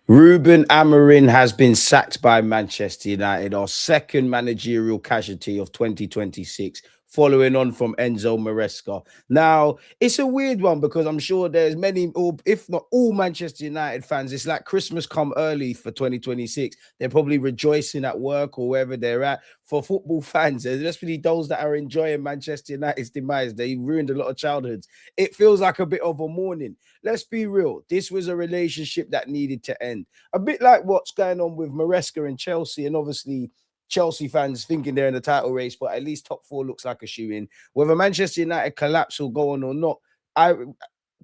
Ruben Amorim has been sacked by Manchester United, our second managerial casualty of 2026, following on from Enzo Maresca. Now, it's a weird one because I'm sure there's many, or if not all Manchester United fans, it's like Christmas come early for 2026. They're probably rejoicing at work or wherever they're at. For football fans, especially those that are enjoying Manchester United's demise, they ruined a lot of childhoods. It feels like a bit of a mourning. Let's be real. This was a relationship that needed to end. A bit like what's going on with Maresca and Chelsea, and obviously Chelsea fans thinking they're in the title race, but at least top four looks like a shoe-in. Whether Manchester United collapse will go on or not,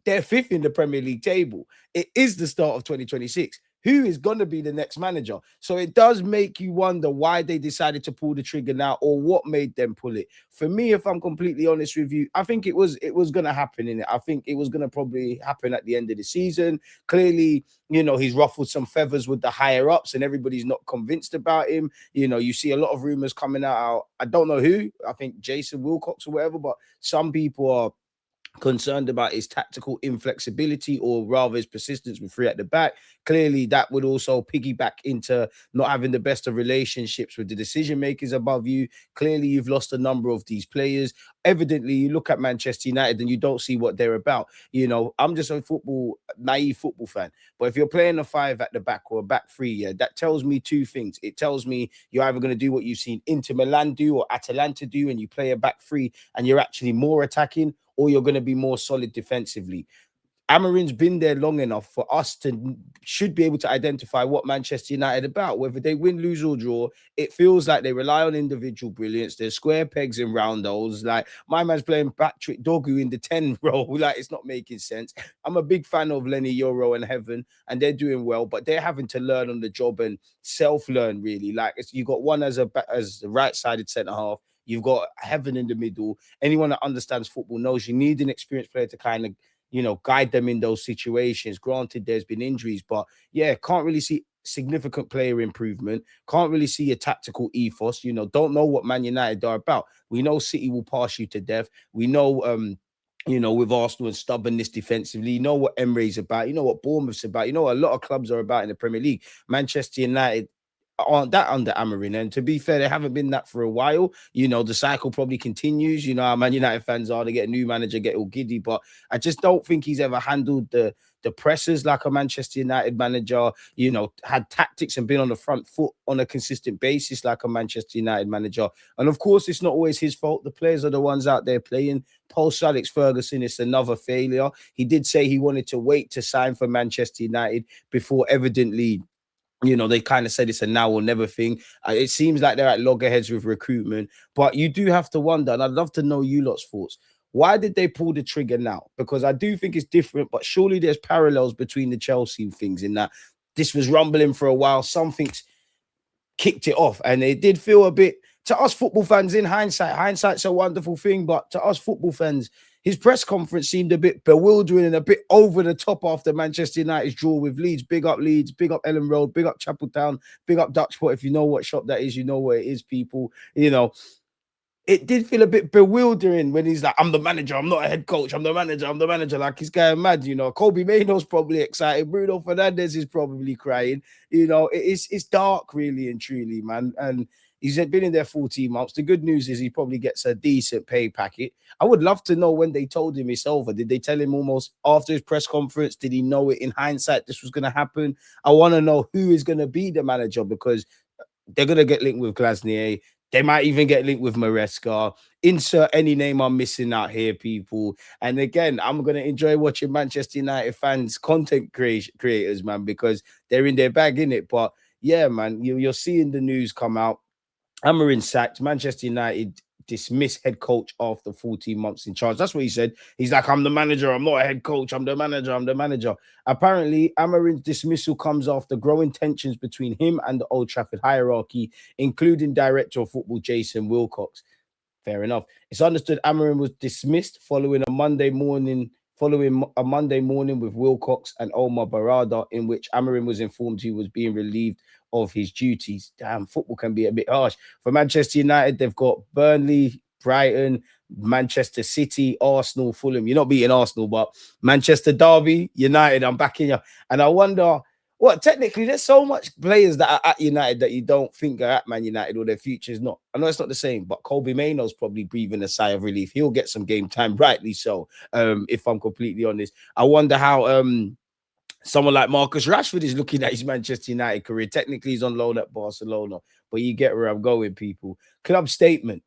they're fifth in the Premier League table. It is the start of 2026. Who is going to be the next manager? So it does make you wonder why they decided to pull the trigger now, or what made them pull it. For me, if I'm completely honest with you, I think it was going to happen in it. I think it was going to probably happen at the end of the season. Clearly, he's ruffled some feathers with the higher ups, and everybody's not convinced about him. You see a lot of rumors coming out. I don't know who. I think Jason Wilcox or whatever, but some people are concerned about his tactical inflexibility, or rather his persistence with three at the back. Clearly, that would also piggyback into not having the best of relationships with the decision makers above you. Clearly, you've lost a number of these players. Evidently, you look at Manchester United and you don't see what they're about. I'm just a naive football fan. But if you're playing a five at the back or a back three, yeah, that tells me two things. It tells me you're either going to do what you've seen Inter Milan do or Atalanta do, and you play a back three and you're actually more attacking, or you're going to be more solid defensively. Amorim's been there long enough for us to should be able to identify what Manchester United are about. Whether they win, lose, or draw, it feels like they rely on individual brilliance. They're square pegs and round holes. Like, my man's playing Patrick Dogu in the 10 role. Like, it's not making sense. I'm a big fan of Lenny Yoro and Heaven, and they're doing well, but they're having to learn on the job and self-learn, really. Like, you got one as the right-sided centre-half. You've got Heaven in the middle. Anyone that understands football knows you need an experienced player to kind of guide them in those situations. Granted, there's been injuries, but yeah, can't really see significant player improvement. Can't really see a tactical ethos. Don't know what Man United are about. We know City will pass you to death. We know, with Arsenal and stubbornness defensively, you know what Emre's about, you know what Bournemouth's about, you know what a lot of clubs are about in the Premier League. Manchester United aren't that under Amorim, and to be fair, they haven't been that for a while. The cycle probably continues. How Man United fans are. They get a new manager, get all giddy, but I just don't think he's ever handled the pressers like a Manchester United manager, had tactics and been on the front foot on a consistent basis like a Manchester United manager. And of course, it's not always his fault. The players are the ones out there playing. Post Alex Ferguson, it's another failure. He did say he wanted to wait to sign for Manchester United before evidently they kind of said it's a now or never thing. It seems like they're at loggerheads with recruitment, but you do have to wonder, and I'd love to know you lot's thoughts. Why did they pull the trigger now? Because I do think it's different, but surely there's parallels between the Chelsea things in that this was rumbling for a while. Something's kicked it off, and it did feel a bit, to us football fans, in hindsight's a wonderful thing, but to us football fans, his press conference seemed a bit bewildering and a bit over the top after Manchester United's draw with Leeds. Big up Leeds, big up Ellen Road, big up Chapeltown, big up Dutchport. If you know what shop that is, you know what it is, people. It did feel a bit bewildering when he's like, I'm the manager, I'm not a head coach, I'm the manager. Like, he's going mad, Kobe Maino's probably excited. Bruno Fernandes is probably crying. It's dark, really and truly, man. And he's been in there 14 months. The good news is he probably gets a decent pay packet. I would love to know when they told him it's over. Did they tell him almost after his press conference? Did he know it in hindsight this was going to happen? I want to know who is going to be the manager, because they're going to get linked with Glasnier. They might even get linked with Maresca. Insert any name I'm missing out here, people. And again, I'm going to enjoy watching Manchester United fans, content creators, man, because they're in their bag, innit? But yeah, man, you're seeing the news come out. Amorim sacked. Manchester United dismissed head coach after 14 months in charge. That's what he said. He's like, I'm the manager. I'm not a head coach. I'm the manager. Apparently, Amorim's dismissal comes after growing tensions between him and the Old Trafford hierarchy, including director of football Jason Wilcox. Fair enough. It's understood Amorim was dismissed following a Monday morning with Wilcox and Omar Barada, in which Amorim was informed he was being relieved of his duties. Damn, football can be a bit harsh. For Manchester United, they've got Burnley, Brighton, Manchester City, Arsenal, Fulham. You're not beating Arsenal, but Manchester Derby, United, I'm backing you. And I wonder, Well, technically, there's so much players that are at United that you don't think are at Man United or their future is not. I know it's not the same, but Kobe Maino's probably breathing a sigh of relief. He'll get some game time, rightly so. If I'm completely honest, I wonder how someone like Marcus Rashford is looking at his Manchester United career. Technically, he's on loan at Barcelona, but you get where I'm going, people. Club statement.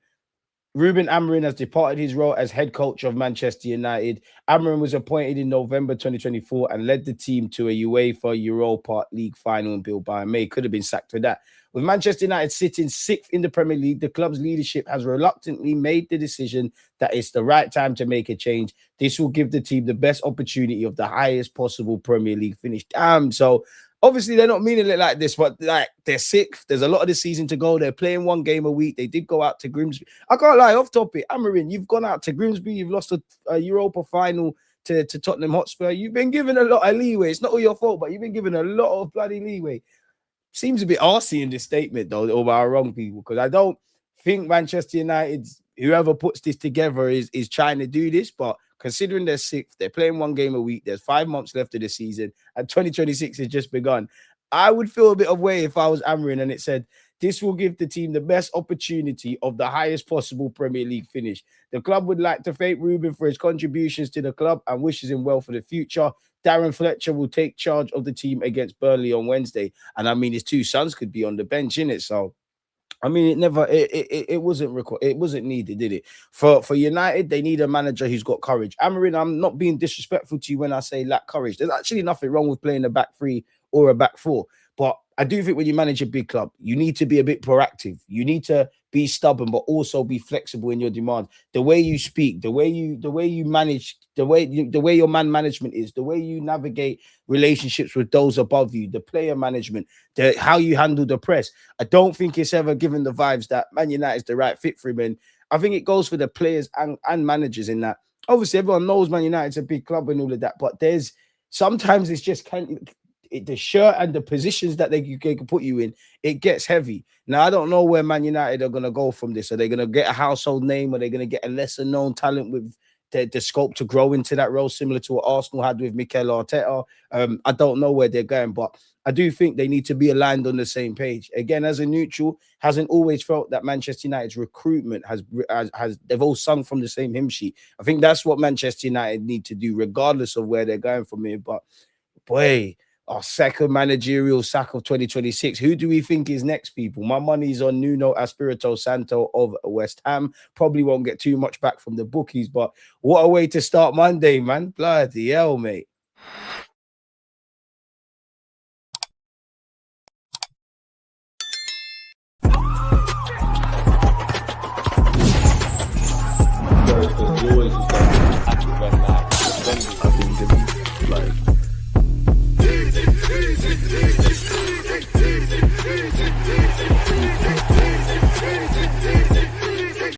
Ruben Amorim has departed his role as head coach of Manchester United. Amorim was appointed in November 2024 and led the team to a UEFA Europa League final in Bilbao. May could have been sacked for that. With Manchester United sitting sixth in the Premier League, the club's leadership has reluctantly made the decision that it's the right time to make a change. This will give the team the best opportunity of the highest possible Premier League finish. Damn, so obviously they're not meaning it like this, but like they're sixth. There's a lot of the season to go. They're playing one game a week. They did go out to Grimsby. I can't lie, off topic. Amorim, you've gone out to Grimsby. You've lost a Europa final to Tottenham Hotspur. You've been given a lot of leeway. It's not all your fault, but you've been given a lot of bloody leeway. Seems a bit arsey in this statement, though, or by wrong people, because I don't think Manchester United's whoever puts this together is trying to do this, but considering they're sixth, they're playing one game a week, there's 5 months left of the season, and 2026 has just begun. I would feel a bit of way if I was Amorim and it said, this will give the team the best opportunity of the highest possible Premier League finish. The club would like to thank Ruben for his contributions to the club and wishes him well for the future. Darren Fletcher will take charge of the team against Burnley on Wednesday. And I mean, his two sons could be on the bench, innit? So I mean, it wasn't it wasn't needed, did it? For United, they need a manager who's got courage. Amorim, I'm not being disrespectful to you when I say lack courage. There's actually nothing wrong with playing a back three or a back four. But I do think when you manage a big club, you need to be a bit proactive. You need to be stubborn, but also be flexible in your demands. The way you speak, the way you manage, the way your man management is, the way you navigate relationships with those above you, the player management, how you handle the press. I don't think it's ever given the vibes that Man United is the right fit for him. And I think it goes for the players and managers in that. Obviously, everyone knows Man United's a big club and all of that, but there's sometimes it's just the shirt and the positions that they can put you in, it gets heavy. Now, I don't know where Man United are going to go from this. Are they going to get a household name? Are they going to get a lesser known talent with the scope to grow into that role, similar to what Arsenal had with Mikel Arteta? I don't know where they're going, but I do think they need to be aligned on the same page. Again, as a neutral, hasn't always felt that Manchester United's recruitment has they've all sung from the same hymn sheet. I think that's what Manchester United need to do, regardless of where they're going from here. But boy, our second managerial sack of 2026. Who do we think is next, people? My money's on Nuno Espirito Santo of West Ham. Probably won't get too much back from the bookies, but what a way to start Monday, man. Bloody hell, mate.